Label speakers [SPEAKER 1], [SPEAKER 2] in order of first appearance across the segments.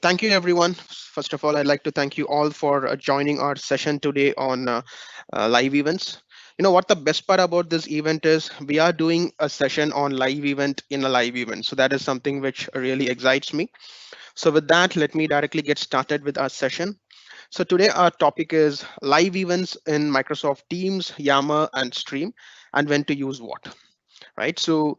[SPEAKER 1] Thank you, everyone. First of all, I'd like to thank you all for joining our session today on live events. You know what the best part about this event is? We are doing a session on live event in a live event. So that is something which really excites me. So with that, let me directly get started with our session. So today our topic is live events in Microsoft Teams, Yammer, and Stream, and when to use what. Right. So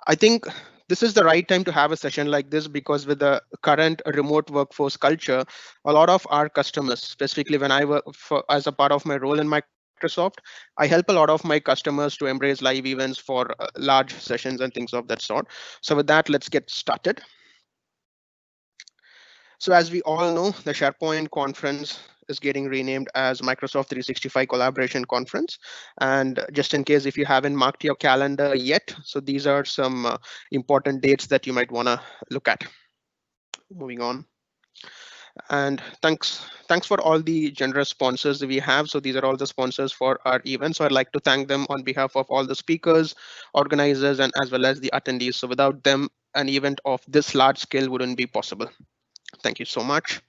[SPEAKER 1] I think this is the right time to have a session like this because with the current remote workforce culture, a lot of our customers, specifically when I work for, as a part of my role in Microsoft, I help a lot of my customers to embrace live events for large sessions and things of that sort. So with that, let's get started. So as we all know, the SharePoint conference is getting renamed as Microsoft 365 Collaboration Conference. And just in case if you haven't marked your calendar yet, so these are some important dates that you might want to look at. Moving on. And thanks for all the generous sponsors that we have. So these are all the sponsors for our event. So I'd like to thank them on behalf of all the speakers, organizers, and as well as the attendees. So without them, an event of this large scale wouldn't be possible. Thank you so much.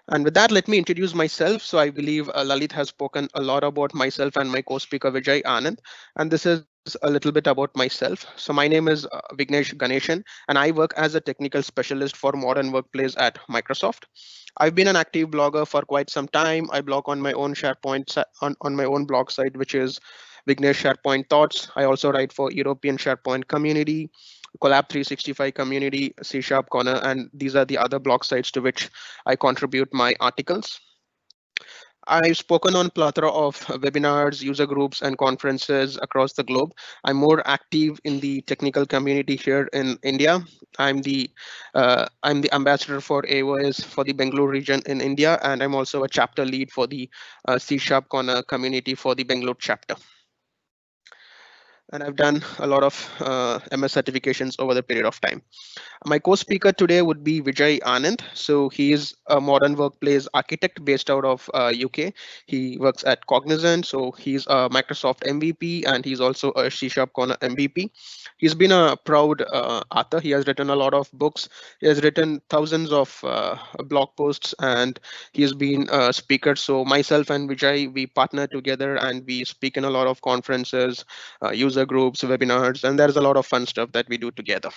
[SPEAKER 1] And with that, let me introduce myself. So I believe Lalit has spoken a lot about myself and my co-speaker Vijay Anand. And this is a little bit about myself. So my name is Vignesh Ganeshan, and I work as a technical specialist for modern workplace at Microsoft. I've been an active blogger for quite some time. I blog on my own on my own blog site, which is Vignesh SharePoint Thoughts. I also write for European SharePoint Community, Collab 365 Community, C Sharp Corner, and these are the other blog sites to which I contribute my articles. I've spoken on plethora of webinars, user groups, and conferences across the globe. I'm more active in the technical community here in India. I'm the ambassador for AOS for the Bangalore region in India, and I'm also a chapter lead for the C Sharp Corner community for the Bangalore chapter. And I've done a lot of MS certifications over the period of time. My co-speaker today would be Vijay Anand. So he is a modern workplace architect based out of UK. He works at Cognizant. So he's a Microsoft MVP and he's also a C Sharp Corner MVP. He's been a proud author. He has written a lot of books. He has written thousands of blog posts and he has been a speaker. So myself and Vijay, we partner together and we speak in a lot of conferences, user groups, webinars, and there's a lot of fun stuff that we do together.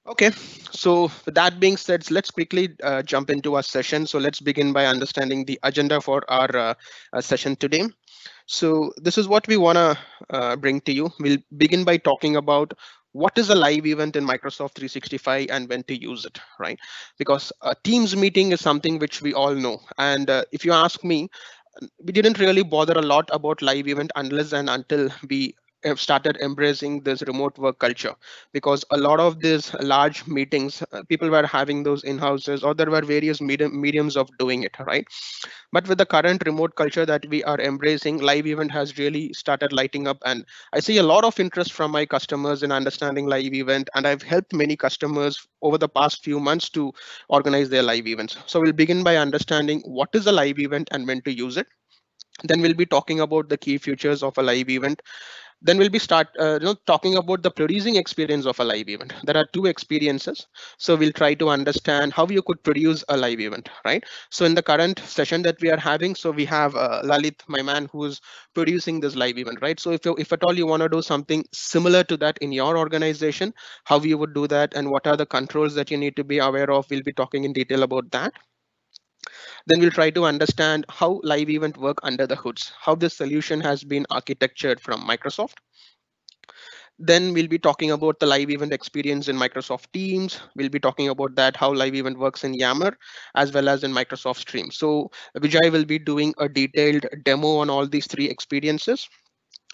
[SPEAKER 1] Okay, so with that being said, let's quickly jump into our session. So let's begin by understanding the agenda for our session today. So this is what we want to bring to you. We'll begin by talking about what is a live event in Microsoft 365 and when to use it, right? Because a Teams meeting is something which we all know. And if you ask me, we didn't really bother a lot about live event unless and until we have started embracing this remote work culture, because a lot of these large meetings people were having those in houses or there were various mediums of doing it, right? But with the current remote culture that we are embracing, live event has really started lighting up, and I see a lot of interest from my customers in understanding live event, and I've helped many customers over the past few months to organize their live events. So we'll begin by understanding what is a live event and when to use it. Then we'll be talking about the key features of a live event. Then we'll be talking about the producing experience of a live event. There are two experiences, so we'll try to understand how you could produce a live event, right? So in the current session that we are having, so we have Lalit, my man, who's producing this live event, right? So if at all you want to do something similar to that in your organization, how you would do that and what are the controls that you need to be aware of, we'll be talking in detail about that. Then we'll try to understand how live event work under the hoods, how this solution has been architectured from Microsoft. Then we'll be talking about the live event experience in Microsoft Teams. We'll be talking about that, how live event works in Yammer, as well as in Microsoft Stream. So Vijay will be doing a detailed demo on all these three experiences.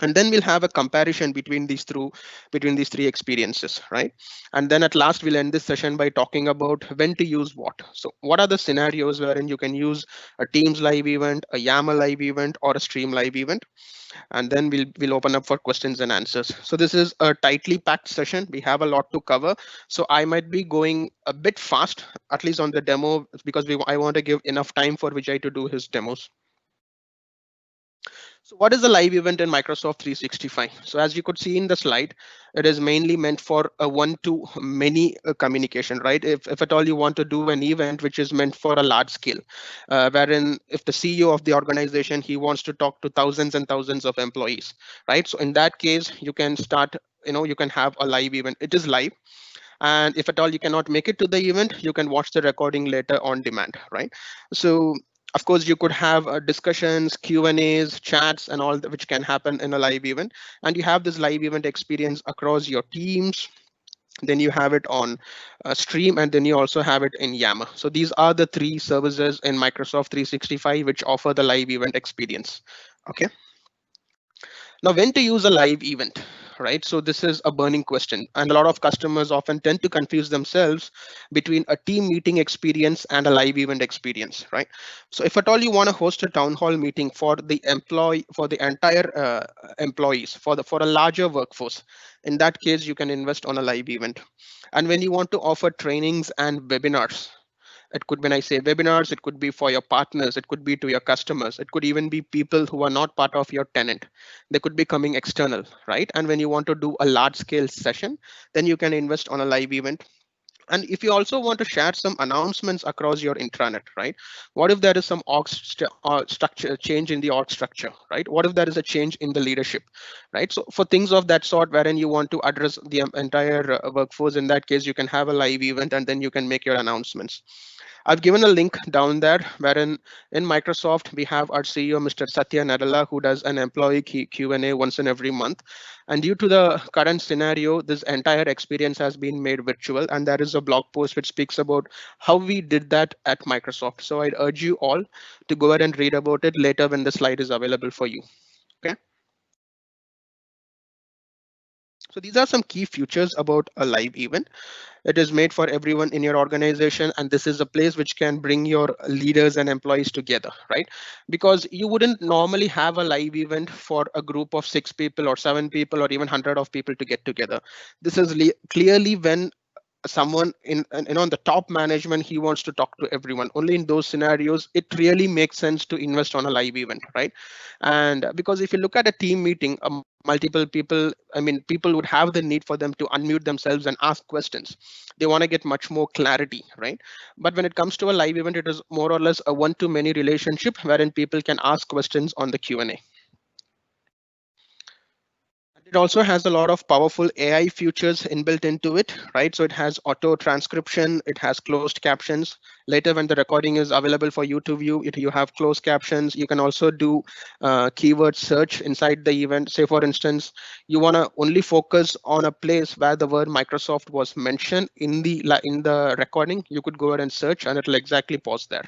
[SPEAKER 1] And then we'll have a comparison between these three experiences, right? And then at last we'll end this session by talking about when to use what. So what are the scenarios wherein you can use a Teams live event, a Yammer live event, or a Stream live event? And then we'll open up for questions and answers. So this is a tightly packed session. We have a lot to cover, so I might be going a bit fast, at least on the demo, because I want to give enough time for Vijay to do his demos. So what is a live event in Microsoft 365? So as you could see in the slide, it is mainly meant for a one-to-many communication, right? If at all you want to do an event which is meant for a large scale, wherein if the CEO of the organization, he wants to talk to thousands and thousands of employees, right? So in that case, you can start, you can have a live event. It is live. And if at all you cannot make it to the event, you can watch the recording later on demand, right? So of course you could have discussions, Q&As, chats, and all that which can happen in a live event. And you have this live event experience across your teams. Then you have it on stream, and then you also have it in Yammer. So these are the three services in Microsoft 365 which offer the live event experience. Okay. Now, when to use a live event, right? So this is a burning question, and a lot of customers often tend to confuse themselves between a team meeting experience and a live event experience, right? So if at all you want to host a town hall meeting for the entire employees, for a larger workforce, in that case you can invest on a live event. And when you want to offer trainings and webinars, it could, when I say webinars, it could be for your partners, it could be to your customers, it could even be people who are not part of your tenant. They could be coming external, right? And when you want to do a large scale session, then you can invest on a live event. And if you also want to share some announcements across your intranet, right? What if there is some structure change in the org structure, right? What if there is a change in the leadership, right? So for things of that sort, wherein you want to address the entire workforce, in that case, you can have a live event and then you can make your announcements. I've given a link down there wherein in Microsoft we have our CEO, Mr. Satya Nadella, who does an employee Q&A once in every month. And due to the current scenario, this entire experience has been made virtual, and there is a blog post which speaks about how we did that at Microsoft. So I'd urge you all to go ahead and read about it later when the slide is available for you. Okay. So these are some key features about a live event. It is made for everyone in your organization, and this is a place which can bring your leaders and employees together, right? Because you wouldn't normally have a live event for a group of 6 people or 7 people or even 100 of people to get together. This is clearly when someone in the top management, he wants to talk to everyone. Only in those scenarios it really makes sense to invest on a live event, right? And because if you look at a team meeting, multiple people, I mean, people would have the need for them to unmute themselves and ask questions. They want to get much more clarity, right? But when it comes to a live event, it is more or less a one to many relationship wherein people can ask questions on the Q&A. It also has a lot of powerful AI features inbuilt into it, right? So it has auto transcription, it has closed captions. Later, when the recording is available for you to view, you have closed captions. You can also do keyword search inside the event. Say, for instance, you want to only focus on a place where the word Microsoft was mentioned in the recording. You could go ahead and search, and it'll exactly pause there.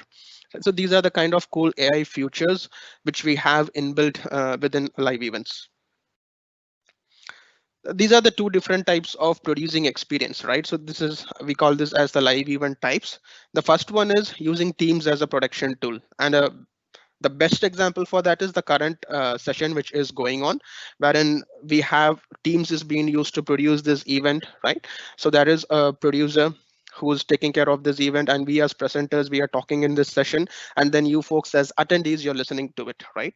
[SPEAKER 1] So these are the kind of cool AI features which we have inbuilt within live events. These are the two different types of producing experience, right? So this is, we call this as the live event types. The first one is using Teams as a production tool, and the best example for that is the current session which is going on, wherein we have Teams is being used to produce this event, right? So there is a producer who's taking care of this event, and we as presenters, we are talking in this session, and then you folks as attendees, you're listening to it, right?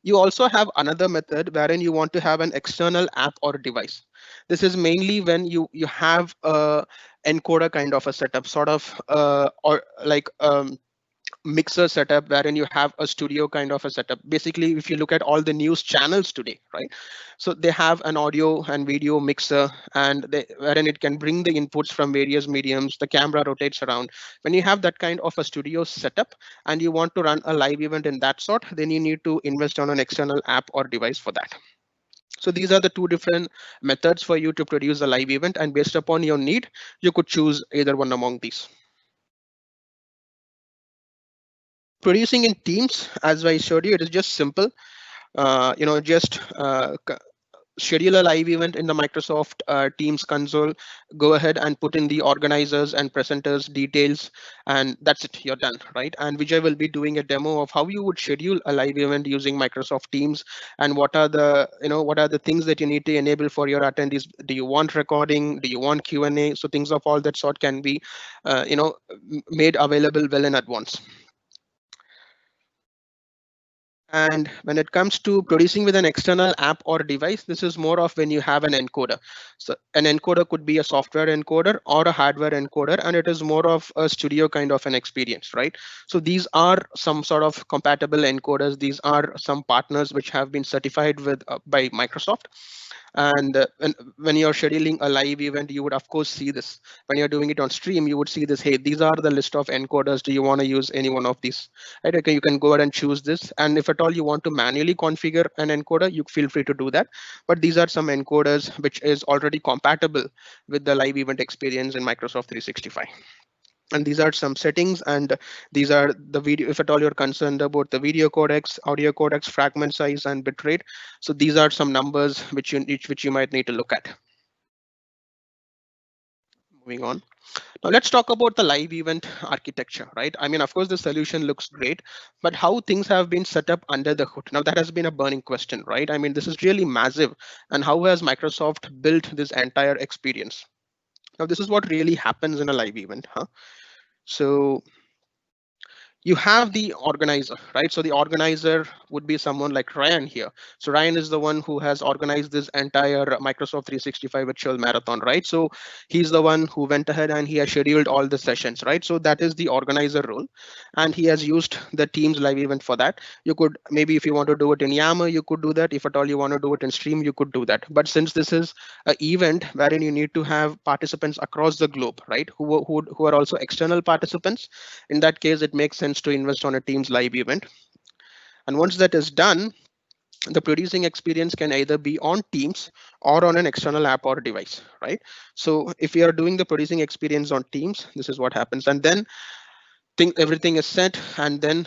[SPEAKER 1] You also have another method wherein you want to have an external app or device. This is mainly when you have a encoder kind of a setup, sort of or like mixer setup, wherein you have a studio kind of a setup. Basically, if you look at all the news channels today, right? So they have an audio and video mixer, and wherein it can bring the inputs from various mediums. The camera rotates around. When you have that kind of a studio setup and you want to run a live event in that sort, then you need to invest on an external app or device for that. So these are the two different methods for you to produce a live event, and based upon your need, you could choose either one among these. Producing in Teams, as I showed you, it is just simple. Just schedule a live event in the Microsoft Teams console, go ahead and put in the organizers and presenters details, and that's it, you're done, right? And Vijay will be doing a demo of how you would schedule a live event using Microsoft Teams, and what are the things that you need to enable for your attendees. Do you want recording? Do you want Q&A? So things of all that sort can be made available well in advance. And when it comes to producing with an external app or device, this is more of when you have an encoder. So an encoder could be a software encoder or a hardware encoder, and it is more of a studio kind of an experience, right? So these are some sort of compatible encoders. These are some partners which have been certified with by Microsoft. And when you're scheduling a live event, you would of course see this. When you're doing it on stream, you would see this, hey, these are the list of encoders. Do you want to use any one of these? Right? Okay, you can go ahead and choose this. And if at all you want to manually configure an encoder, you feel free to do that. But these are some encoders which is already compatible with the live event experience in Microsoft 365. And these are some settings, and these are the video, if at all you're concerned about the video codecs, audio codecs, fragment size, and bitrate. So these are some numbers which you might need to look at. Moving on. Now let's talk about the live event architecture, right? I mean, of course, the solution looks great, but how things have been set up under the hood. Now that has been a burning question, right? I mean, this is really massive. And how has Microsoft built this entire experience? Now, this is what really happens in a live event, huh? So you have the organizer, right? So the organizer would be someone like Ryan here. So Ryan is the one who has organized this entire Microsoft 365 virtual marathon, right? So he's the one who went ahead and he has scheduled all the sessions, right? So that is the organizer role. And he has used the Teams live event for that. You could maybe, if you want to do it in Yammer, you could do that. If at all you want to do it in Stream, you could do that. But since this is an event wherein you need to have participants across the globe, right? Who are also external participants, in that case, it makes sense to invest on a Teams live event. And once that is done, the producing experience can either be on Teams or on an external app or device, right? So if we are doing the producing experience on Teams, this is what happens. And then everything is set, and then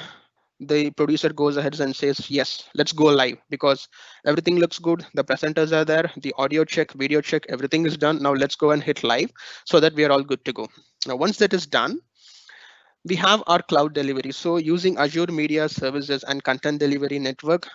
[SPEAKER 1] the producer goes ahead and says, yes, let's go live, because everything looks good. The presenters are there, the audio check, video check, everything is done. Now let's go and hit live so that we are all good to go. Now, once that is done, we have our cloud delivery. So using Azure Media Services and Content Delivery Network,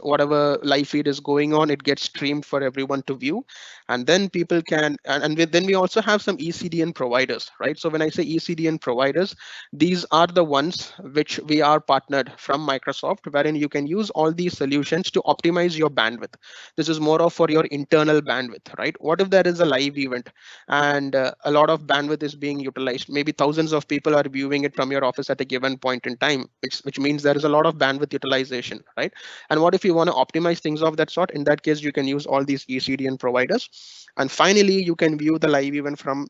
[SPEAKER 1] whatever live feed is going on, it gets streamed for everyone to view. And then people can, then we also have some ECDN providers, right? So when I say ECDN providers, these are the ones which we are partnered from Microsoft, wherein you can use all these solutions to optimize your bandwidth. This is more of for your internal bandwidth, right? What if there is a live event and a lot of bandwidth is being utilized? Maybe thousands of people are viewing it from your office at a given point in time, which means there is a lot of bandwidth utilization, right? And what if you want to optimize things of that sort? In that case, you can use all these ECDN providers. And finally, you can view the live event from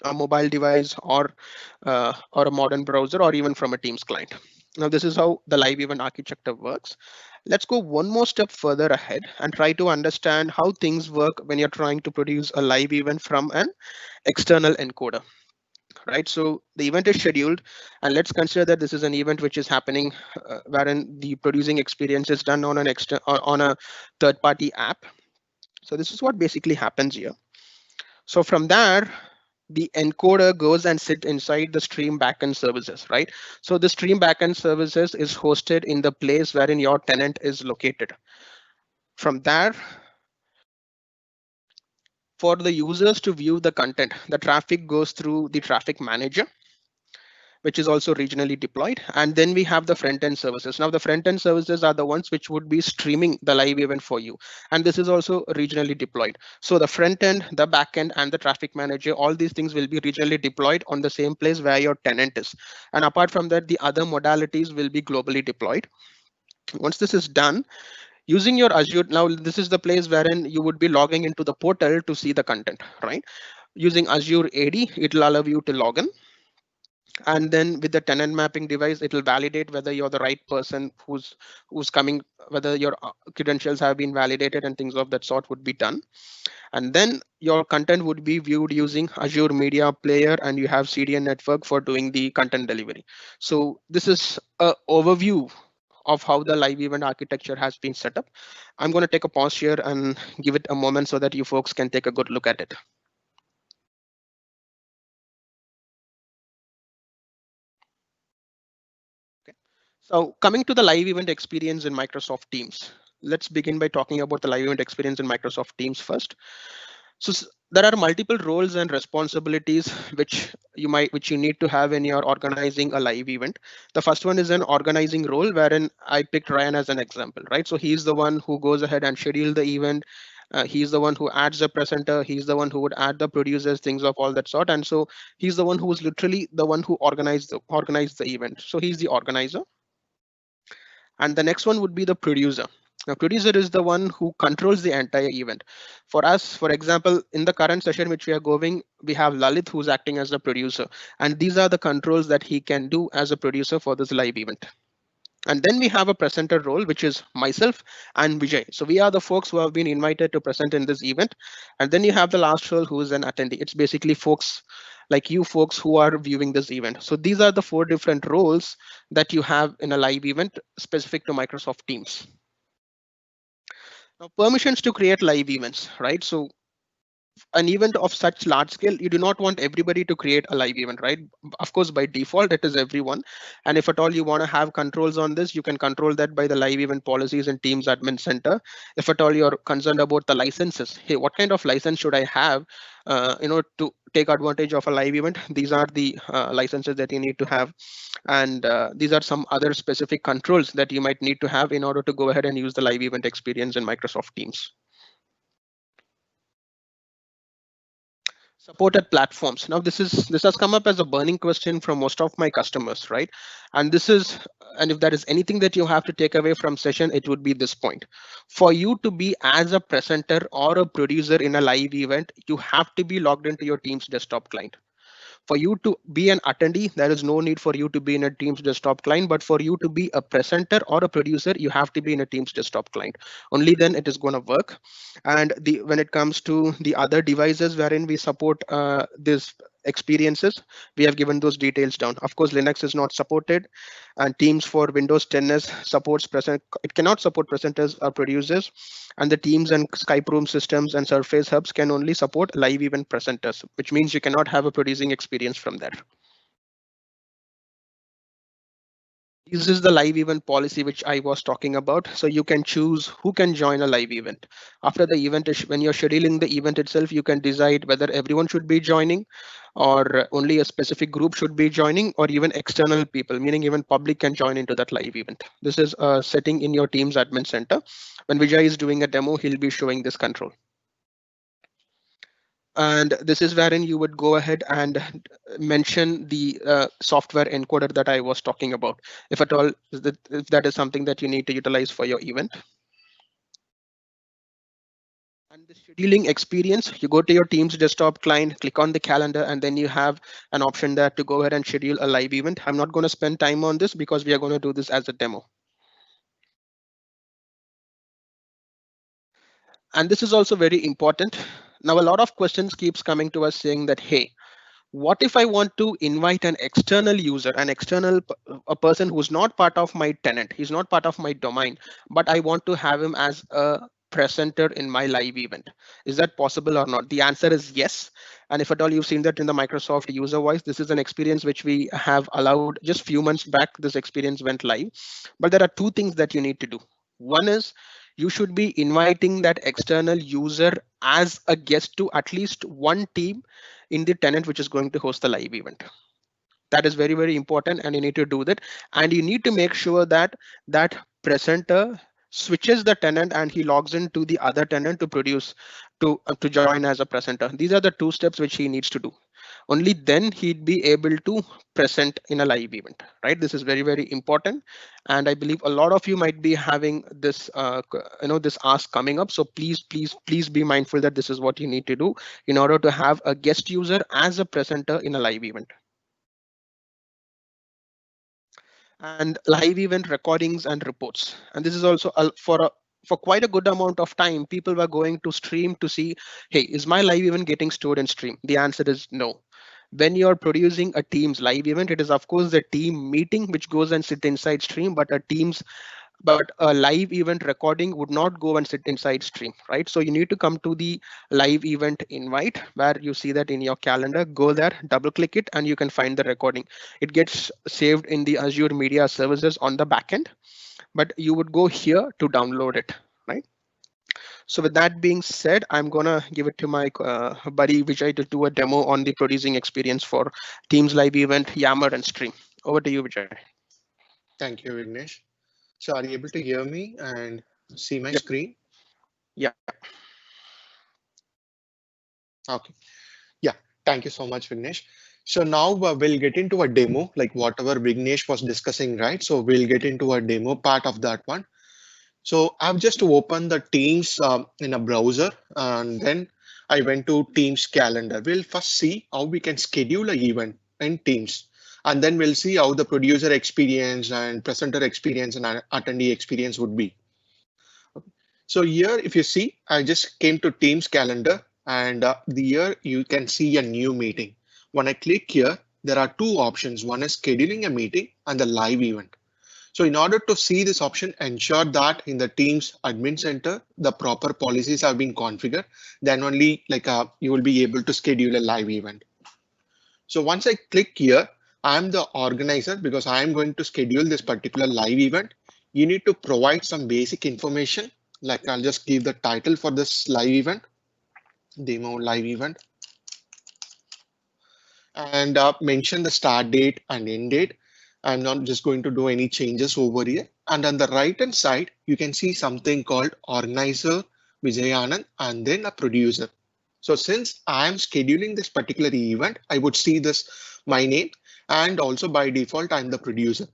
[SPEAKER 1] a mobile device or a modern browser, or even from a Teams client. Now, this is how the live event architecture works. Let's go one more step further ahead and try to understand how things work when you're trying to produce a live event from an external encoder, right? So the event is scheduled, and let's consider that this is an event which is happening wherein the producing experience is done on on a third-party app. So this is what basically happens here. So from there, the encoder goes and sit inside the Stream backend services, right? So the Stream backend services is hosted in the place wherein your tenant is located. From there, for the users to view the content, the traffic goes through the traffic manager, which is also regionally deployed. And then we have the front end services. Now the front end services are the ones which would be streaming the live event for you. And this is also regionally deployed. So the front end, the back end, and the traffic manager, all these things will be regionally deployed on the same place where your tenant is. And apart from that, the other modalities will be globally deployed. Once this is done, using your Azure, now this is the place wherein you would be logging into the portal to see the content, right? Using Azure AD, it will allow you to log in. And then with the tenant mapping device, it will validate whether you're the right person who's coming, whether your credentials have been validated, and things of that sort would be done. And then your content would be viewed using Azure Media Player, and you have CDN network for doing the content delivery. So this is an overview of how the live event architecture has been set up. I'm going to take a pause here and give it a moment so that you folks can take a good look at it. So coming to the live event experience in Microsoft Teams, let's begin by talking about the live event experience in Microsoft Teams first. So there are multiple roles and responsibilities which which you need to have when you're organizing a live event. The first one is an organizing role, wherein I picked Ryan as an example, right? So he's the one who goes ahead and schedule the event. He's the one who adds the presenter. He's the one who would add the producers, things of all that sort. And so he's the one who is literally the one who organized the event. So he's the organizer. And the next one would be the producer. Now, producer is the one who controls the entire event. For us, for example, in the current session which we are going, we have Lalit who's acting as the producer. And these are the controls that he can do as a producer for this live event. And then we have a presenter role, which is myself and Vijay. So we are the folks who have been invited to present in this event. And then you have the last role, who is an attendee. It's basically folks like you folks who are viewing this event. So these are the 4 different roles that you have in a live event specific to Microsoft Teams. Now, permissions to create live events, right? So an event of such large scale, you do not want everybody to create a live event, right? Of course, by default, it is everyone. And if at all you want to have controls on this, you can control that by the live event policies in Teams Admin Center. If at all you're concerned about the licenses, hey, what kind of license should I have, to take advantage of a live event? These are the licenses that you need to have. And these are some other specific controls that you might need to have in order to go ahead and use the live event experience in Microsoft Teams. Supported platforms. Now this has come up as a burning question from most of my customers, right? And if there is anything that you have to take away from session, it would be this point. For you to be as a presenter or a producer in a live event, you have to be logged into your Teams desktop client. For you to be an attendee, there is no need for you to be in a Teams desktop client, but for you to be a presenter or a producer, you have to be in a Teams desktop client. Only then it is going to work. And when it comes to the other devices wherein we support these experiences, we have given those details down. Of course, Linux is not supported, and Teams for Windows 10 supports it cannot support presenters or producers, and the Teams and Skype Room systems and Surface Hubs can only support live event presenters, which means you cannot have a producing experience from there. This is the live event policy which I was talking about. So you can choose who can join a live event. After the event, when you're scheduling the event itself, you can decide whether everyone should be joining or only a specific group should be joining, or even external people, meaning even public can join into that live event. This is a setting in your Teams Admin Center. When Vijay is doing a demo, he'll be showing this control. And this is wherein you would go ahead and mention the software encoder that I was talking about, if at all, if that is something that you need to utilize for your event. And the scheduling experience, you go to your Teams desktop client, click on the calendar, and then you have an option there to go ahead and schedule a live event. I'm not going to spend time on this because we are going to do this as a demo. And this is also very important. Now, a lot of questions keeps coming to us saying that, hey, what if I want to invite an external user, a person who's not part of my tenant, he's not part of my domain, but I want to have him as a presenter in my live event? Is that possible or not? The answer is yes. And if at all you've seen that in the Microsoft user voice, this is an experience which we have allowed just few months back. This experience went live, but there are 2 things that you need to do. One is you should be inviting that external user as a guest to at least one team in the tenant which is going to host the live event. That is very, very important, and you need to do that. And you need to make sure that that presenter switches the tenant and he logs into the other tenant to join as a presenter. These are the 2 steps which he needs to do. Only then he'd be able to present in a live event, right? This is very, very important. And I believe a lot of you might be having this, this ask coming up. So please, please, please be mindful that this is what you need to do in order to have a guest user as a presenter in a live event. And live event recordings and reports. And this is also for quite a good amount of time, people were going to stream to see, hey, is my live event getting stored in stream? The answer is no. When you're producing a Teams live event, it is of course the team meeting which goes and sit inside stream, but a live event recording would not go and sit inside stream, right? So you need to come to the live event invite where you see that in your calendar, go there, double click it, and you can find the recording. It gets saved in the Azure Media Services on the backend, but you would go here to download it, right? So with that being said, I'm gonna give it to my buddy Vijay to do a demo on the producing experience for Teams live event, Yammer and Stream. Over to you, Vijay.
[SPEAKER 2] Thank you, Vignesh. So are you able to hear me and see my
[SPEAKER 1] Yep.
[SPEAKER 2] screen?
[SPEAKER 1] Yeah.
[SPEAKER 2] Okay. Yeah. Thank you so much, Vignesh. So now we'll get into a demo, like whatever Vignesh was discussing, right? So we'll get into a demo part of that one. So I've just opened the Teams in a browser, and then I went to Teams calendar. We'll first see how we can schedule an event in Teams, and then we'll see how the producer experience and presenter experience and attendee experience would be. So here, if you see, I just came to Teams calendar, and here you can see a new meeting. When I click here, there are two options. One is scheduling a meeting and the live event. So in order to see this option, ensure that in the Teams admin center, the proper policies have been configured. Then only you will be able to schedule a live event. So once I click here, I'm the organizer because I'm going to schedule this particular live event. You need to provide some basic information. Like I'll just give the title for this live event, demo live event, and mention the start date and end date. I'm not just going to do any changes over here. And on the right hand side, you can see something called organizer, Vijay Anand, and then a producer. So since I'm scheduling this particular event, I would see this my name, and also by default, I'm the producer.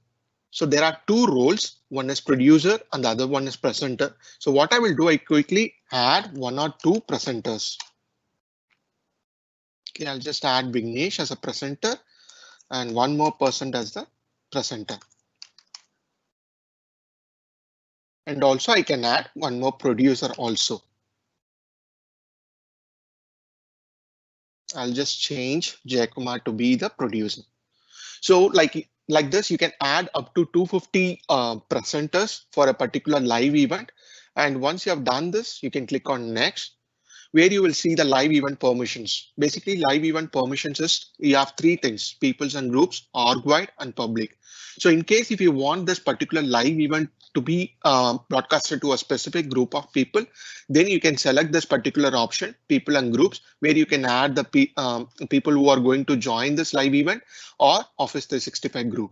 [SPEAKER 2] So there are two roles. One is producer and the other one is presenter. So what I will do, I quickly add one or two presenters. Okay, I'll just add Vignesh as a presenter and one more person as the presenter. And also I can add one more producer also. I'll just change Jayakumar to be the producer. So like this, you can add up to 250 presenters for a particular live event. And once you have done this, you can click on next, where you will see the live event permissions. Basically, live event permissions is you have three things: peoples and groups, org wide, and public. So in case if you want this particular live event to be broadcasted to a specific group of people, then you can select this particular option, people and groups, where you can add the people who are going to join this live event or Office 365 group.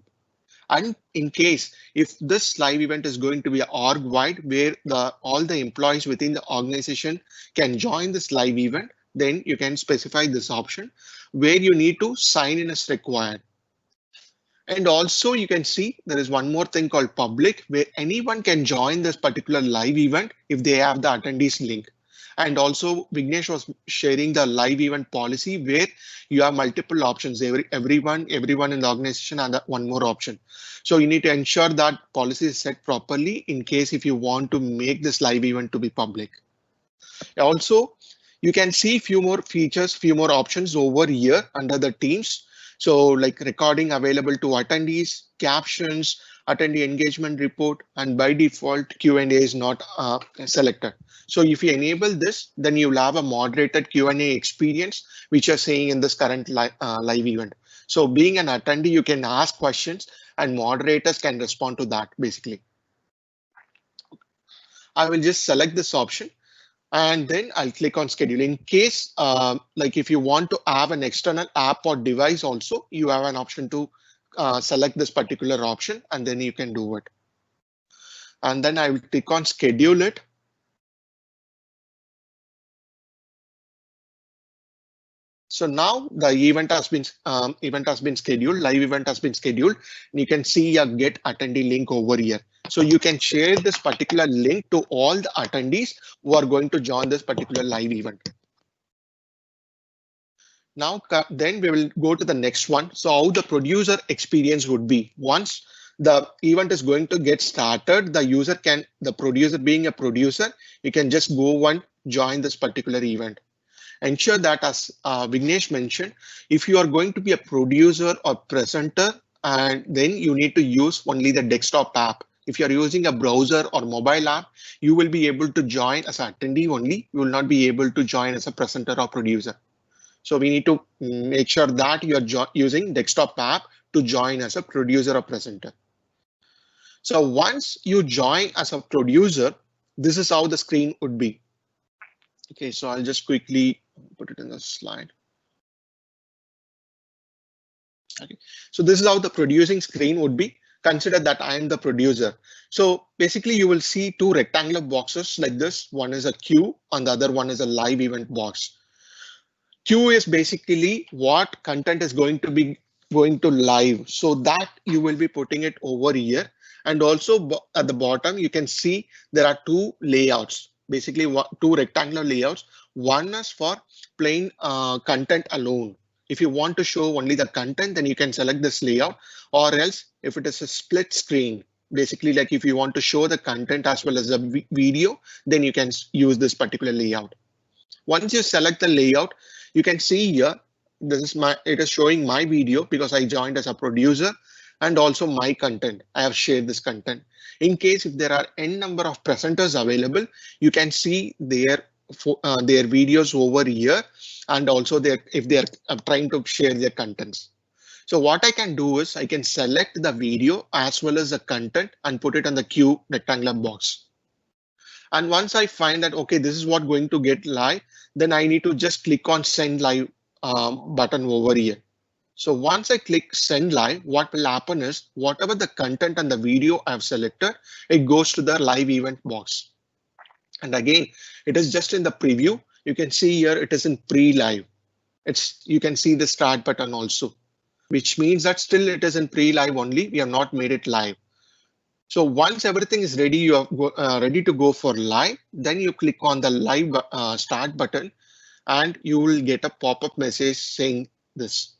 [SPEAKER 2] And in case if this live event is going to be org wide, where all the employees within the organization can join this live event, then you can specify this option where you need to sign in as required. And also you can see there is one more thing called public, where anyone can join this particular live event if they have the attendees link. And also Vignesh was sharing the live event policy where you have multiple options, everyone in the organization and one more option. So you need to ensure that policy is set properly in case if you want to make this live event to be public. Also, you can see few more features, few more options over here under the Teams. So like recording available to attendees, captions, attendee engagement report, and by default Q&A is not selected. So if you enable this, then you'll have a moderated Q&A experience, which you're seeing in this current live event. So being an attendee, you can ask questions and moderators can respond to that basically. I will just select this option. And then I'll click on schedule. In case, like if you want to have an external app or device also, you have an option to select this particular option and then you can do it. And then I will click on schedule it. So now the event has been scheduled, live event has been scheduled, and you can see a get attendee link over here. So you can share this particular link to all the attendees who are going to join this particular live event. Now, then we will go to the next one. So how the producer experience would be once the event is going to get started, the producer being a producer, you can just go and join this particular event. Ensure that as Vignesh mentioned, if you are going to be a producer or presenter, and then you need to use only the desktop app. If you're using a browser or mobile app, you will be able to join as an attendee only. You will not be able to join as a presenter or producer. So we need to make sure that you're using desktop app to join as a producer or presenter. So once you join as a producer, this is how the screen would be. Okay, so I'll just quickly put it in the slide. Okay, so this is how the producing screen would be. Consider that I am the producer. So basically you will see two rectangular boxes like this. One is a queue and the other one is a live event box. Queue is basically what content is going to be going to live. So that you will be putting it over here. And also at the bottom, you can see there are two layouts, basically two rectangular layouts. One is for plain content alone. If you want to show only the content, then you can select this layout, or else if it is a split screen, basically like if you want to show the content as well as the video, then you can use this particular layout. Once you select the layout, you can see here, it is showing my video because I joined as a producer, and also my content. I have shared this content. In case if there are n number of presenters available, you can see their videos over here, and also if they are trying to share their contents. So what I can do is I can select the video as well as the content and put it on the queue rectangular box. And once I find that, okay, this is what going to get live, then I need to just click on send live button over here. So once I click send live, what will happen is whatever the content and the video I've selected, it goes to the live event box. And again, it is just in the preview. You can see here it is in pre-live. You can see the start button also, which means that still it is in pre-live only. We have not made it live. So once everything is ready, you are ready to go for live, then you click on the live start button and you will get a pop-up message saying this,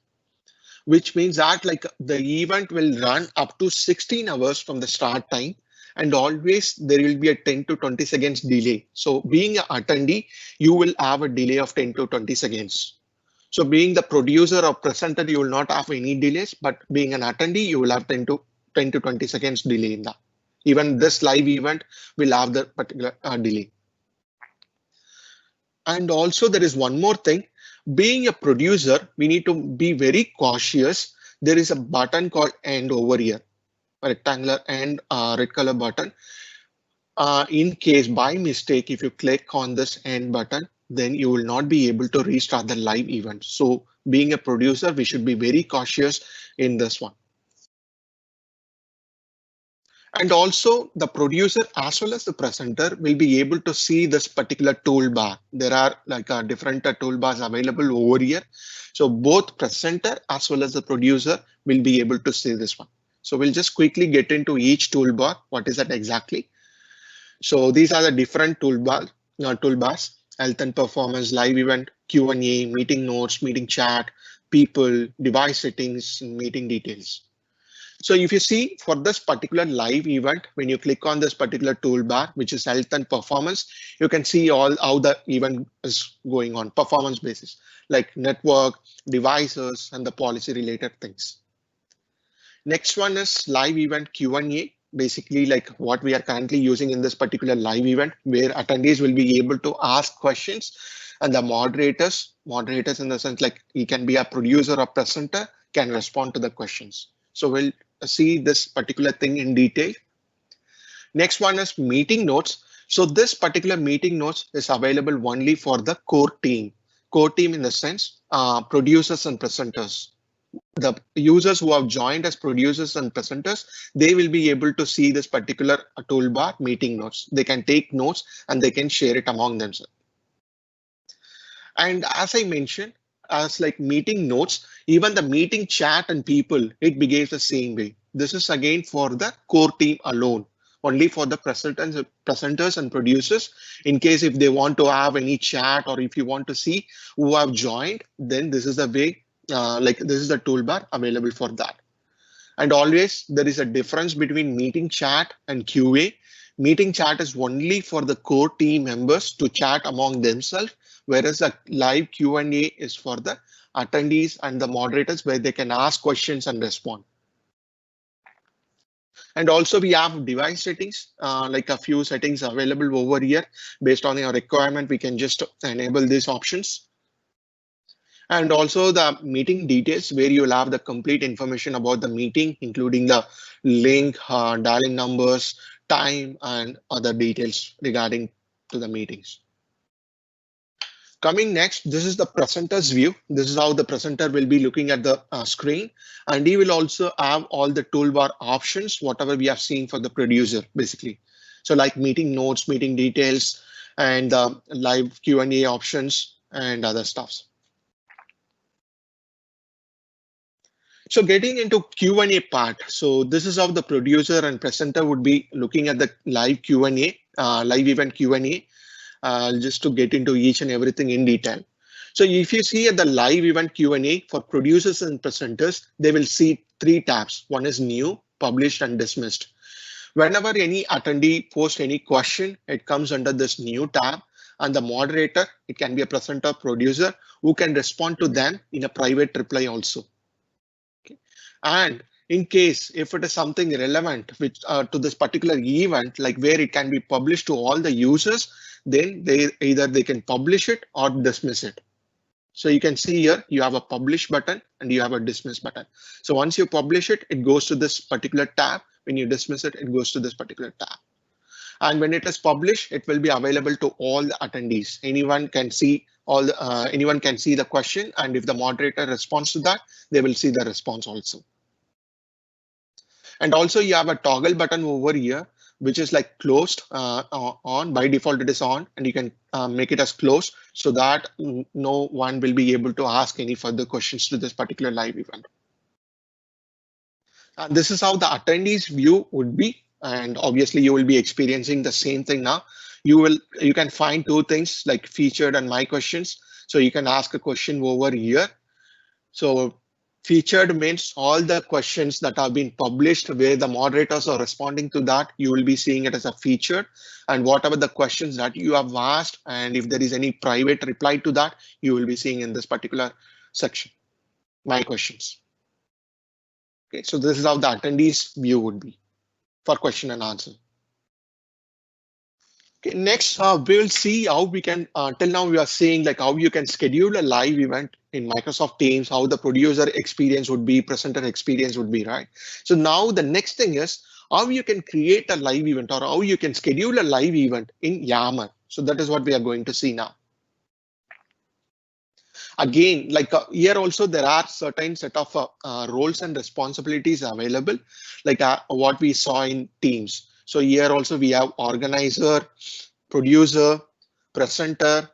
[SPEAKER 2] which means that like the event will run up to 16 hours from the start time, and always there will be a 10 to 20 seconds delay. So being an attendee, you will have a delay of 10 to 20 seconds. So being the producer or presenter, you will not have any delays, but being an attendee, you will have 10 to 20 seconds delay in that. Even this live event will have the particular delay. And also there is one more thing. Being a producer, we need to be very cautious. There is a button called end over here, a rectangular end red color button. In case by mistake, if you click on this end button, then you will not be able to restart the live event. So being a producer, we should be very cautious in this one. And also the producer as well as the presenter will be able to see this particular toolbar. There are like different toolbars available over here. So both presenter as well as the producer will be able to see this one. So we'll just quickly get into each toolbar. What is that exactly? So these are the different toolbars, health and performance, live event, Q&A, meeting notes, meeting chat, people, device settings, meeting details. So if you see for this particular live event, when you click on this particular toolbar, which is health and performance, you can see all how the event is going on performance basis, like network, devices, and the policy related things. Next one is live event Q&A, basically like what we are currently using in this particular live event, where attendees will be able to ask questions and the moderators in the sense like he can be a producer or presenter, can respond to the questions. So we'll see this particular thing in detail. Next one is meeting notes. So this particular meeting notes is available only for the core team. Core team in the sense producers and presenters. The users who have joined as producers and presenters, they will be able to see this particular toolbar meeting notes. They can take notes and they can share it among themselves. And as I mentioned, as like meeting notes, even the meeting chat and people, it behaves the same way. This is again for the core team alone, only for the presenters and producers. In case if they want to have any chat or if you want to see who have joined, then this is the way, like this is the toolbar available for that. And always there is a difference between meeting chat and QA. Meeting chat is only for the core team members to chat among themselves, whereas a live Q&A is for the attendees and the moderators where they can ask questions and respond. And also we have device settings, like a few settings available over here. Based on your requirement, we can just enable these options. And also the meeting details where you'll have the complete information about the meeting, including the link, dialing numbers, time, and other details regarding to the meetings. Coming next, this is the presenter's view. This is how the presenter will be looking at the screen, and he will also have all the toolbar options, whatever we have seen for the producer, basically. So like meeting notes, meeting details, and live Q&A options and other stuffs. So getting into Q&A part. So this is how the producer and presenter would be looking at the live Q&A, live event Q&A. Just to get into each and everything in detail. So if you see at the live event Q&A for producers and presenters, they will see 3 tabs. One is new, published, and dismissed. Whenever any attendee posts any question, it comes under this new tab, and the moderator, it can be a presenter, producer, who can respond to them in a private reply also. Okay. And in case if it is something relevant which to this particular event, like where it can be published to all the users, then they can publish it or dismiss it. So you can see here you have a publish button and you have a dismiss button. So once you publish it, it goes to this particular tab. When you dismiss it, it goes to this particular tab. And when it is published, it will be available to all the attendees. Anyone can see anyone can see the question, and if the moderator responds to that, they will see the response also. And also you have a toggle button over here, which is like closed on. By default, it is on, and you can make it as closed so that no one will be able to ask any further questions to this particular live event. This is how the attendees view would be. And obviously you will be experiencing the same thing now. You can find 2 things like featured and my questions. So you can ask a question over here. So featured means all the questions that have been published where the moderators are responding to that, you will be seeing it as a featured. And whatever the questions that you have asked, and if there is any private reply to that, you will be seeing in this particular section, my questions. Okay, so this is how the attendees view would be for question and answer. Okay, next, we will see how we can, till now we are seeing like how you can schedule a live event in Microsoft Teams, how the producer experience would be, presenter experience would be, right? So now the next thing is how you can create a live event or how you can schedule a live event in Yammer. So that is what we are going to see now. Again, like here also there are certain set of roles and responsibilities available, like what we saw in Teams. So here also we have organizer, producer, presenter,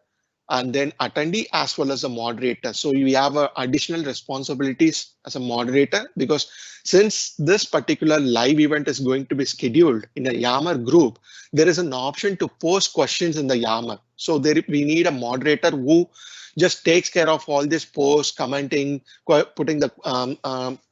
[SPEAKER 2] and then attendee as well as a moderator. So we have additional responsibilities as a moderator, because since this particular live event is going to be scheduled in a Yammer group, there is an option to post questions in the Yammer. So we need a moderator who just takes care of all this posts, commenting, putting the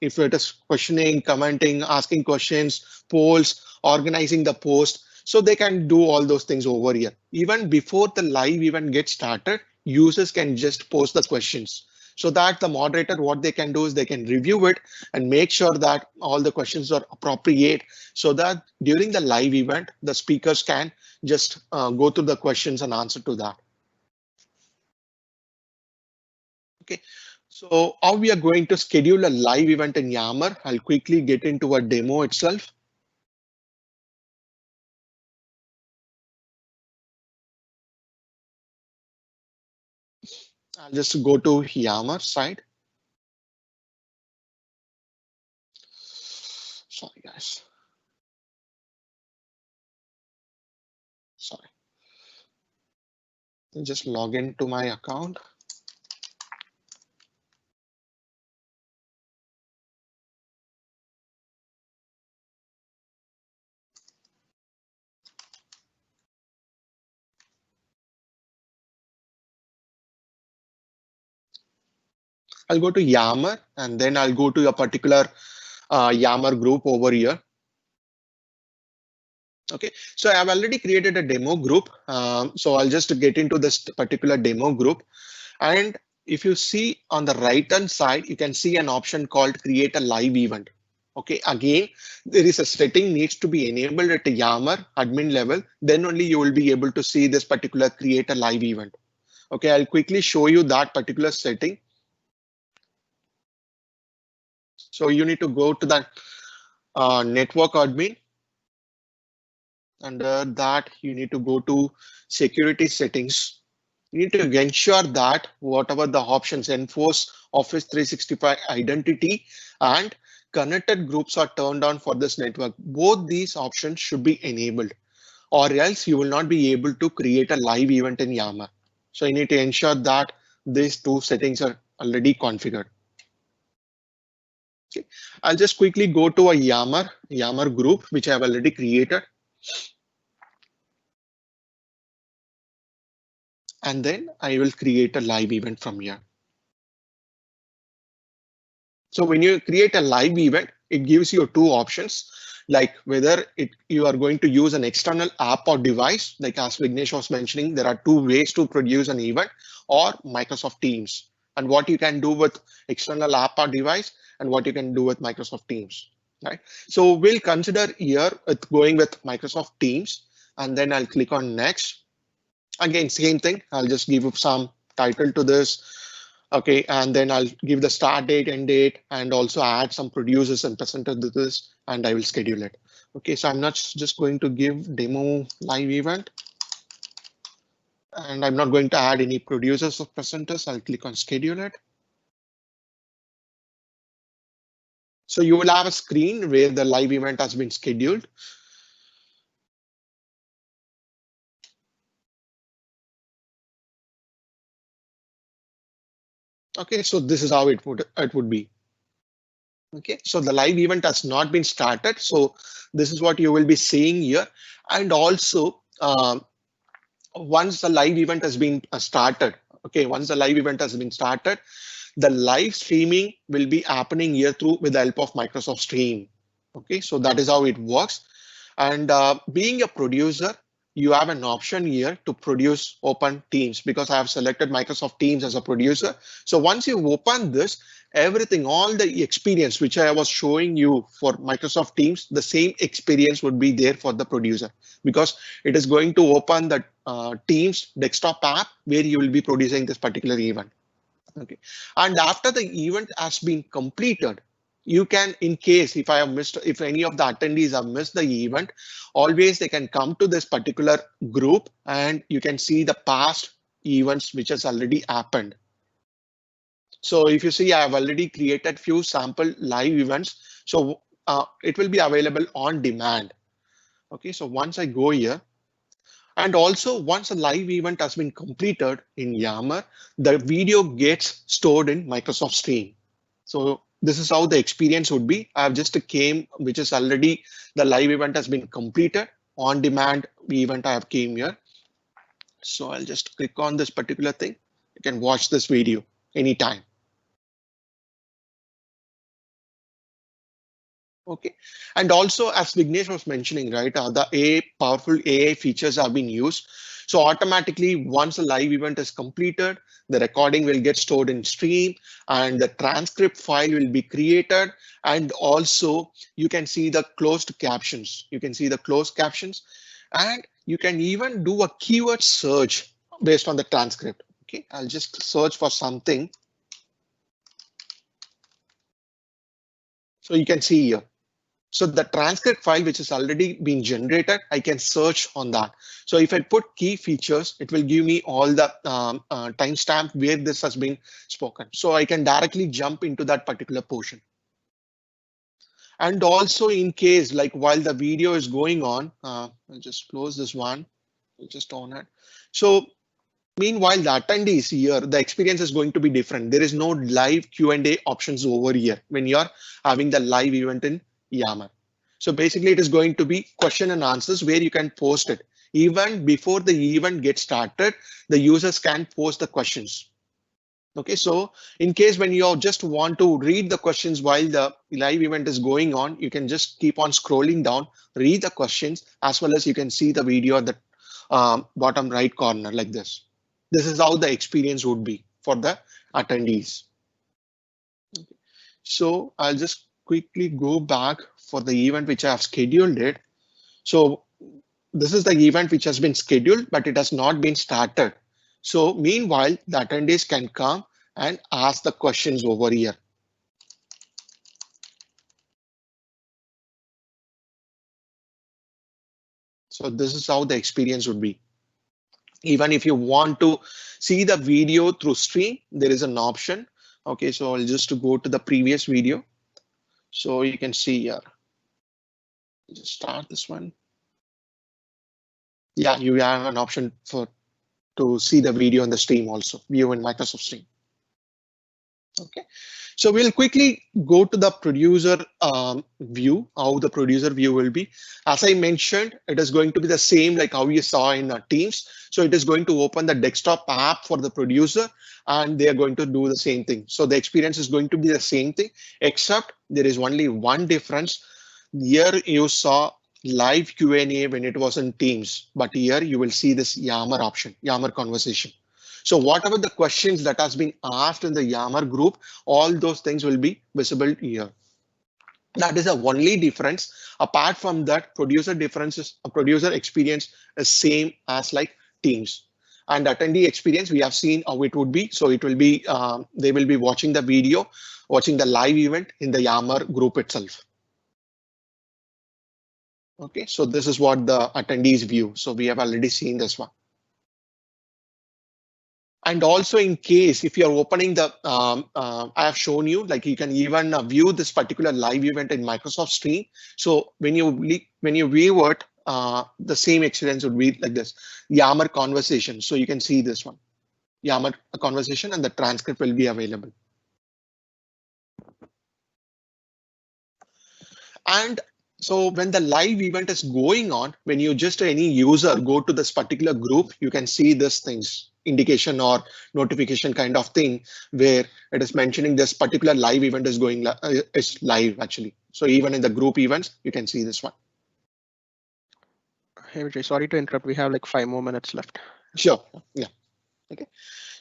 [SPEAKER 2] if it is questioning, commenting, asking questions, polls, organizing the post. So they can do all those things over here. Even before the live event gets started, users can just post the questions, so that the moderator, what they can do is they can review it and make sure that all the questions are appropriate, so that during the live event, the speakers can just go through the questions and answer to that. Okay, so how we are going to schedule a live event in Yammer, I'll quickly get into a demo itself. I'll just go to Yammer side. Sorry, guys. Sorry. I'll just log into my account. I'll go to Yammer and then I'll go to a particular Yammer group over here. Okay, so I've already created a demo group. So I'll just get into this particular demo group. And if you see on the right hand side, you can see an option called create a live event. Okay, again, there is a setting needs to be enabled at the Yammer admin level. Then only you will be able to see this particular create a live event. Okay, I'll quickly show you that particular setting. So you need to go to the network admin. Under that, you need to go to security settings. You need to ensure that whatever the options enforce Office 365 identity and connected groups are turned on for this network. Both these options should be enabled, or else you will not be able to create a live event in Yammer. So you need to ensure that these two settings are already configured. Okay. I'll just quickly go to a Yammer group, which I have already created. And then I will create a live event from here. So when you create a live event, it gives you two options, like whether you are going to use an external app or device, like as Vignesh was mentioning, there are two ways to produce an event, or Microsoft Teams, and what you can do with external app or device and what you can do with Microsoft Teams, right? So we'll consider here with going with Microsoft Teams, and then I'll click on next. Again, same thing. I'll just give some title to this. Okay, and then I'll give the start date, end date, and also add some producers and presenters to this, and I will schedule it. Okay, so I'm not just going to give demo live event, and I'm not going to add any producers or presenters. I'll click on schedule it. So you will have a screen where the live event has been scheduled. Okay, so this is how it would be. Okay, so the live event has not been started. So this is what you will be seeing here. And also, once the live event has been started, okay, once the live event has been started, the live streaming will be happening here through with the help of Microsoft Stream. Okay, so that is how it works. And being a producer, you have an option here to produce open Teams, because I have selected Microsoft Teams as a producer. So once you open this, everything, all the experience which I was showing you for Microsoft Teams, the same experience would be there for the producer, because it is going to open the Teams desktop app where you will be producing this particular event. Okay, and after the event has been completed, you can, in case if I have missed, if any of the attendees have missed the event, always they can come to this particular group and you can see the past events which has already happened. So if you see, I have already created few sample live events, so it will be available on demand. Okay, so once I go here, and also once a live event has been completed in Yammer, the video gets stored in Microsoft Stream. So this is how the experience would be. I have just came, which is already the live event has been completed. On demand event I have came here. So I'll just click on this particular thing. You can watch this video anytime. Okay, and also as Vignesh was mentioning, right, the powerful AI features have been used. So automatically, once a live event is completed, the recording will get stored in Stream, and the transcript file will be created. And also, you can see the closed captions. You can see the closed captions, and you can even do a keyword search based on the transcript. Okay, I'll just search for something. So you can see here. So the transcript file, which has already been generated, I can search on that. So if I put key features, it will give me all the timestamp where this has been spoken. So I can directly jump into that particular portion. And also in case, like while the video is going on, I'll just close this one, I'll just on it. So meanwhile, the attendees here, the experience is going to be different. There is no live Q&A options over here when you're having the live event in Yammer. So basically, it is going to be question and answers where you can post it. Even before the event gets started, the users can post the questions. Okay, so in case when you just want to read the questions while the live event is going on, you can just keep on scrolling down, read the questions, as well as you can see the video at the bottom right corner like this. This is how the experience would be for the attendees. Okay. So I'll just quickly go back for the event which I have scheduled it. So this is the event which has been scheduled, but it has not been started. So meanwhile, the attendees can come and ask the questions over here. So this is how the experience would be. Even if you want to see the video through stream, there is an option. Okay, so I'll just go to the previous video. So you can see here. Just start this one. Yeah, you have an option to see the video on the stream also, view in Microsoft Stream. Okay, so we'll quickly go to the producer view, how the producer view will be. As I mentioned, it is going to be the same like how you saw in Teams. So it is going to open the desktop app for the producer and they are going to do the same thing. So the experience is going to be the same thing, except there is only one difference. Here you saw live Q&A when it was in Teams, but here you will see this Yammer option, Yammer conversation. So whatever the questions that has been asked in the Yammer group, all those things will be visible here. That is the only difference. Apart from that, producer experience is same as like Teams. And attendee experience, we have seen how it would be. So it will be, they will be watching the video, watching the live event in the Yammer group itself. Okay, so this is what the attendees view. So we have already seen this one. And also in case if you're opening the, I have shown you like you can even view this particular live event in Microsoft Stream. So when you view it, the same experience would be like this Yammer conversation. So you can see this one Yammer conversation and the transcript will be available. And so when the live event is going on, when you just any user go to this particular group, you can see these things, indication or notification kind of thing, where it is mentioning this particular live event is going is live actually. So even in the group events, you can see this one.
[SPEAKER 1] Hey, Vijay, sorry to interrupt. We have like 5 more minutes left.
[SPEAKER 2] Sure. Yeah. Okay.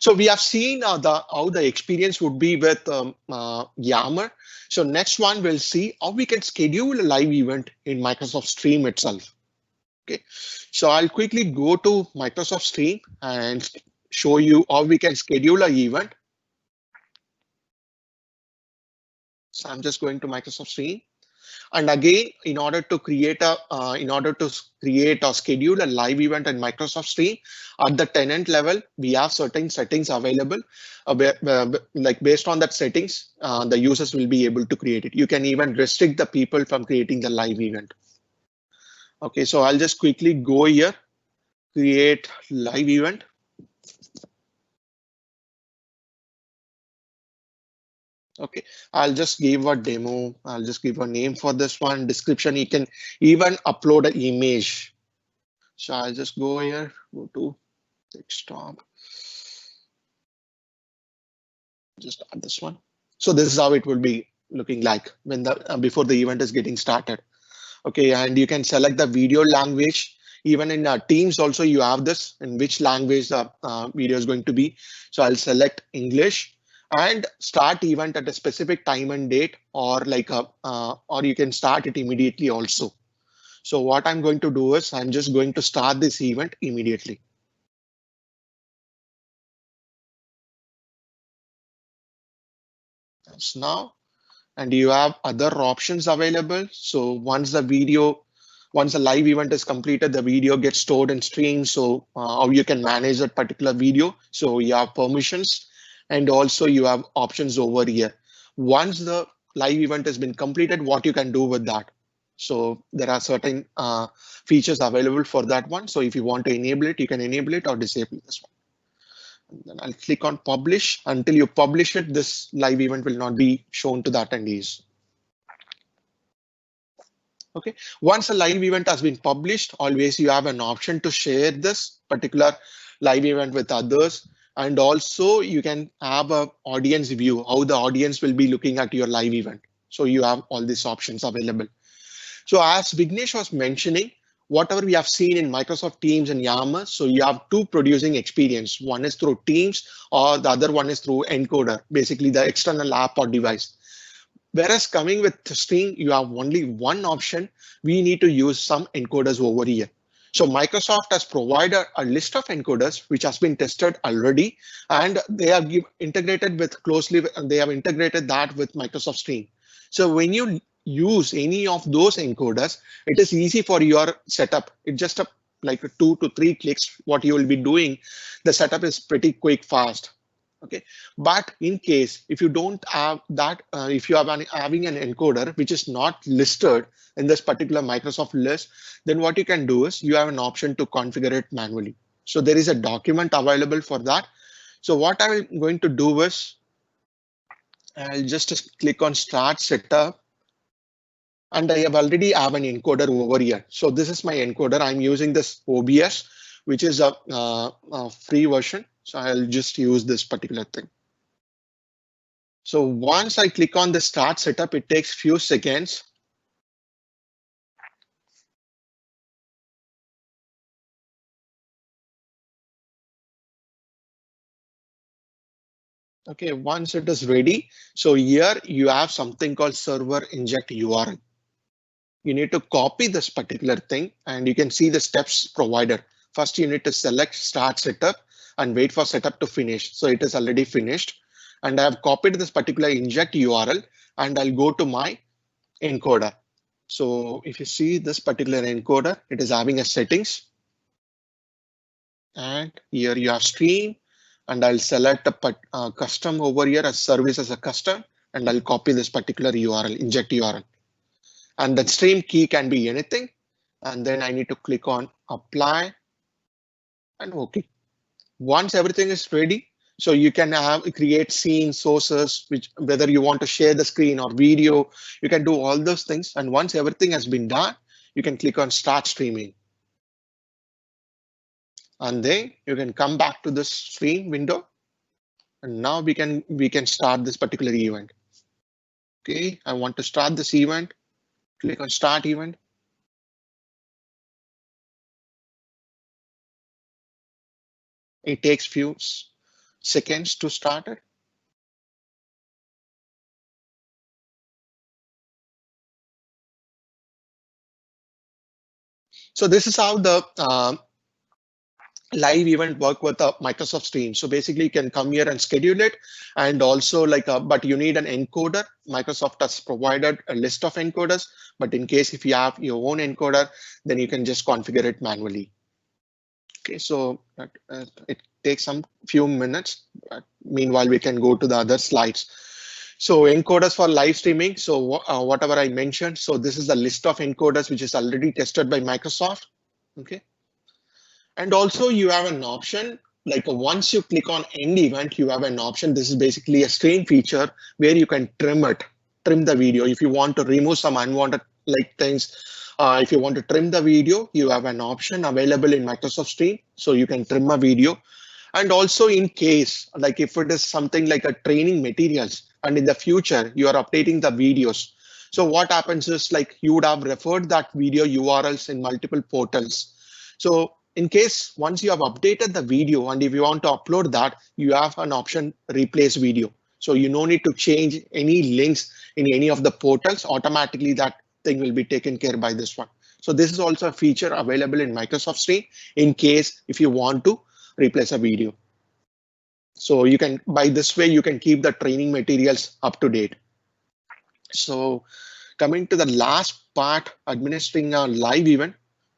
[SPEAKER 2] So we have seen how the experience would be with Yammer. So next one we'll see how we can schedule a live event in Microsoft Stream itself. Okay, so I'll quickly go to Microsoft Stream and show you how we can schedule an event. So I'm just going to Microsoft Stream. And again, in order to create or schedule a live event in Microsoft Stream at the tenant level, we have certain settings available. Like based on that settings, the users will be able to create it. You can even restrict the people from creating the live event. Okay, so I'll just quickly go here, create live event. Okay, I'll just give a demo. I'll just give a name for this one. Description, you can even upload an image. So I'll just go here, go to desktop. Just add this one. So this is how it will be looking like when the before the event is getting started. Okay, and you can select the video language. Even in Teams also you have this in which language the video is going to be. So I'll select English. And start event at a specific time and date, or like or you can start it immediately also. So what I'm going to do is I'm just going to start this event immediately. That's now, and you have other options available. So once the live event is completed, the video gets stored in Stream. So how you can manage that particular video. So you have permissions. And also you have options over here. Once the live event has been completed, what you can do with that. So there are certain features available for that one. So if you want to enable it, you can enable it or disable this one. And then I'll click on publish. Until you publish it, this live event will not be shown to the attendees. Okay, once a live event has been published, always you have an option to share this particular live event with others. And also you can have an audience view, how the audience will be looking at your live event. So you have all these options available. So as Vignesh was mentioning, whatever we have seen in Microsoft Teams and Yammer, so you have two producing experience. One is through Teams or the other one is through Encoder, basically the external app or device. Whereas coming with Stream, you have only one option. We need to use some encoders over here. So Microsoft has provided a list of encoders which has been tested already, and they have integrated with closely. They have integrated that with Microsoft Stream. So when you use any of those encoders, it is easy for your setup. It's just a like 2 to 3 clicks, what you will be doing, the setup is pretty quick, fast. Okay, but in case if you don't have that, if you are having an encoder which is not listed in this particular Microsoft list, then what you can do is you have an option to configure it manually. So there is a document available for that. So what I'm going to do is I'll just click on Start Setup. And I have already have an encoder over here. So this is my encoder. I'm using this OBS, which is a free version. So I'll just use this particular thing. So once I click on the Start Setup, it takes few seconds. Okay, once it is ready, so here you have something called server inject URL. You need to copy this particular thing and you can see the steps provided. First, you need to select Start Setup and wait for setup to finish. So it is already finished. And I have copied this particular inject URL and I'll go to my encoder. So if you see this particular encoder, it is having a settings. And here you have stream and I'll select a custom over here as service as a custom and I'll copy this particular URL, inject URL. And the stream key can be anything. And then I need to click on apply and OK. Once everything is ready, so you can create scene sources, which whether you want to share the screen or video, you can do all those things. And once everything has been done, you can click on start streaming. And then you can come back to this stream window. And now we can start this particular event. OK, I want to start this event. Click on start event. It takes few seconds to start it. So this is how the live event work with a Microsoft Stream. So basically you can come here and schedule it and also but you need an encoder. Microsoft has provided a list of encoders, but in case if you have your own encoder, then you can just configure it manually. Okay, so it takes some few minutes. Meanwhile, we can go to the other slides. So encoders for live streaming. So whatever I mentioned, so this is the list of encoders which is already tested by Microsoft. Okay. And also you have an option like once you click on end event, you have an option. This is basically a stream feature where you can trim the video. If you want to remove some unwanted things, if you want to trim the video, you have an option available in Microsoft Stream. So you can trim a video. And also in case like if it is something like a training materials and in the future you are updating the videos. So what happens is like you would have referred that video URLs in multiple portals. So in case once you have updated the video and if you want to upload that, you have an option replace video. So you no need to change any links in any of the portals. Automatically that thing will be taken care by this one. So this is also a feature available in Microsoft Stream in case if you want to replace a video. So you can by this way you can keep the training materials up to date. So coming to the last part, administering a live event.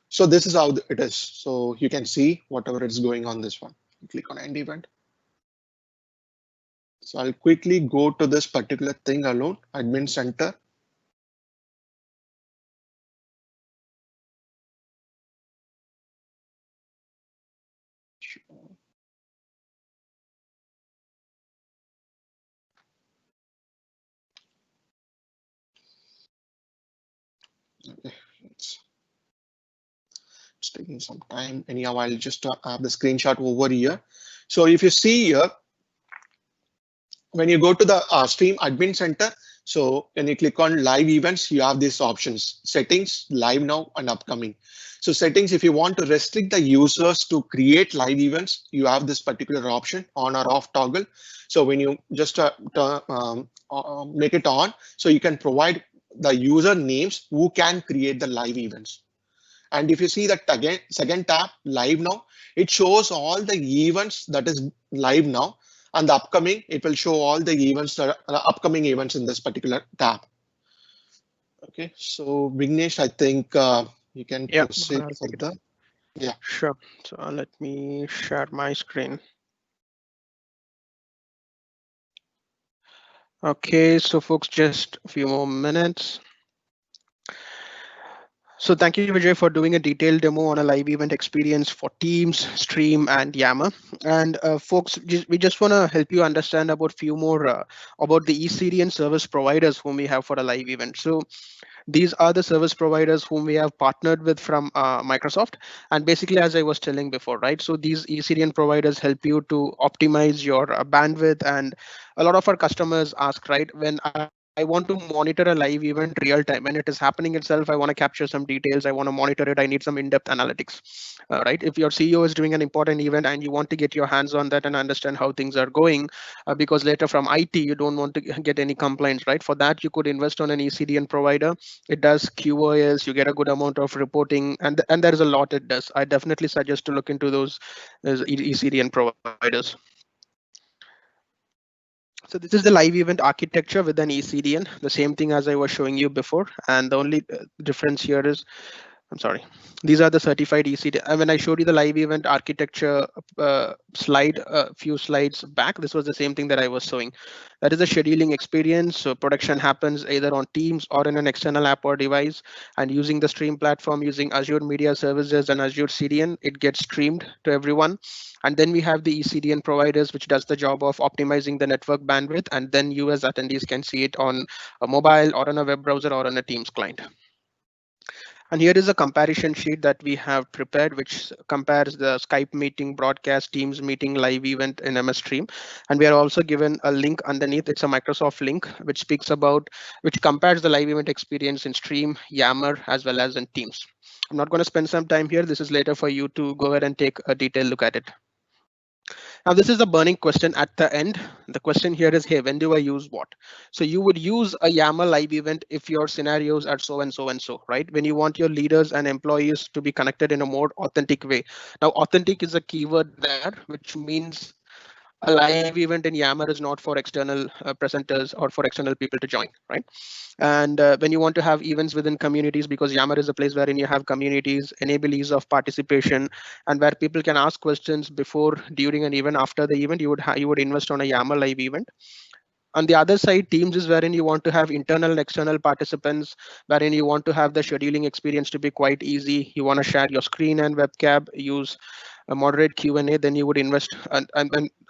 [SPEAKER 2] So this is how it is. So you can see whatever is going on this one. Click on end event. So I'll quickly go to this particular thing alone, admin center. Okay, it's taking some time. Anyhow, I'll just have the screenshot over here. So if you see here, when you go to the Stream Admin Center, so when you click on live events, you have these options: settings, live now, and upcoming. So settings, if you want to restrict the users to create live events, you have this particular option on or off toggle. So when you just make it on, so you can provide the user names who can create the live events. And if you see that again, second tab, live now, it shows all the events that is live now. And the upcoming, it will show all the events, upcoming events in this particular tab. Okay, so Vignesh, I think you can proceed further. Yeah.
[SPEAKER 1] Sure. So let me share my screen. Okay, so folks, just a few more minutes. So thank you, Vijay, for doing a detailed demo on a live event experience for Teams, Stream, and Yammer. And folks, we just want to help you understand about few more about the eCDN service providers whom we have for a live event. So these are the service providers whom we have partnered with from Microsoft. And basically, as I was telling before, right? So these eCDN providers help you to optimize your bandwidth. And a lot of our customers ask, right, when I want to monitor a live event real time, when it is happening itself, I want to capture some details, I want to monitor it, I need some in-depth analytics, right? If your CEO is doing an important event and you want to get your hands on that and understand how things are going, because later from IT, you don't want to get any complaints, right? For that, you could invest on an eCDN provider. It does QoS, you get a good amount of reporting, and there is a lot it does. I definitely suggest to look into those eCDN providers. So this is the live event architecture with an eCDN, the same thing as I was showing you before. And the only difference here is, I'm sorry, these are the certified ECD. And when I showed you the live event architecture slide a few slides back, this was the same thing that I was showing. That is a scheduling experience. So production happens either on Teams or in an external app or device. And using the stream platform, using Azure Media Services and Azure CDN, it gets streamed to everyone. And then we have the eCDN providers, which does the job of optimizing the network bandwidth. And then you as attendees can see it on a mobile or on a web browser or on a Teams client. And here is a comparison sheet that we have prepared, which compares the Skype meeting, broadcast, Teams meeting, live event in MS Stream. And we are also given a link underneath. It's a Microsoft link, which speaks about, which compares the live event experience in Stream, Yammer, as well as in Teams. I'm not going to spend some time here. This is later for you to go ahead and take a detailed look at it. Now, this is a burning question at the end. The question here is, hey, when do I use what? So you would use a Yammer live event if your scenarios are so and so and so, right? When you want your leaders and employees to be connected in a more authentic way. Now, authentic is a keyword there, which means a live event in Yammer is not for external presenters or for external people to join, right? And when you want to have events within communities, because Yammer is a place wherein you have communities, enable ease of participation, and where people can ask questions before, during, and even after the event, you would invest on a Yammer live event. On the other side, Teams is wherein you want to have internal and external participants, wherein you want to have the scheduling experience to be quite easy. You want to share your screen and webcam, use a moderate Q&A, then you would invest and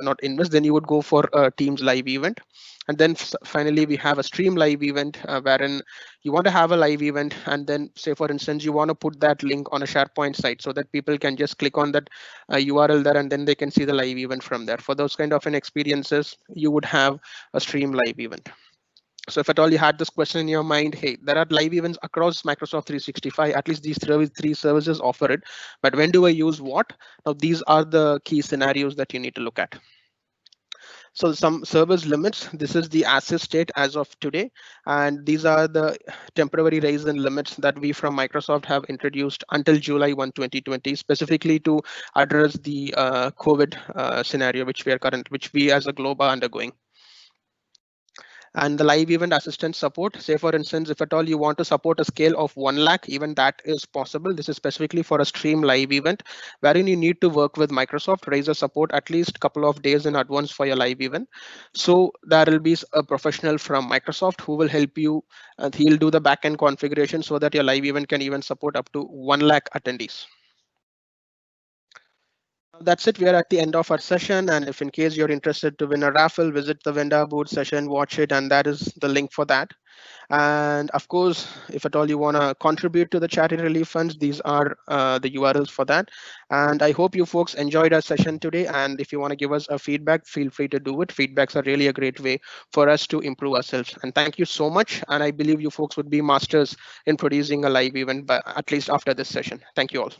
[SPEAKER 1] not invest, then you would go for a Teams live event. And then finally, we have a Stream live event wherein you want to have a live event. And then say, for instance, you want to put that link on a SharePoint site so that people can just click on that URL there and then they can see the live event from there. For those kind of an experiences, you would have a Stream live event. So if at all you had this question in your mind, hey, there are live events across Microsoft 365, at least these three services offer it, but when do I use what? Now, these are the key scenarios that you need to look at. So some service limits, this is the asset state as of today. And these are the temporary raise and limits that we from Microsoft have introduced until July 1, 2020, specifically to address the COVID scenario, which we as a globe are undergoing. And the live event assistant support, say for instance, if at all you want to support a scale of 1 lakh, even that is possible. This is specifically for a Stream live event, wherein you need to work with Microsoft, raise a support at least a couple of days in advance for your live event. So there will be a professional from Microsoft who will help you, and he'll do the backend configuration so that your live event can even support up to 1 lakh attendees. That's it. We are at the end of our session. And if in case you're interested to win a raffle, visit the vendor booth session, watch it, and that is the link for that. And of course, if at all you want to contribute to the charity relief funds, these are the URLs for that. And I hope you folks enjoyed our session today. And if you want to give us a feedback, feel free to do it. Feedbacks are really a great way for us to improve ourselves. And thank you so much. And I believe you folks would be masters in producing a live event, but at least after this session. Thank you all.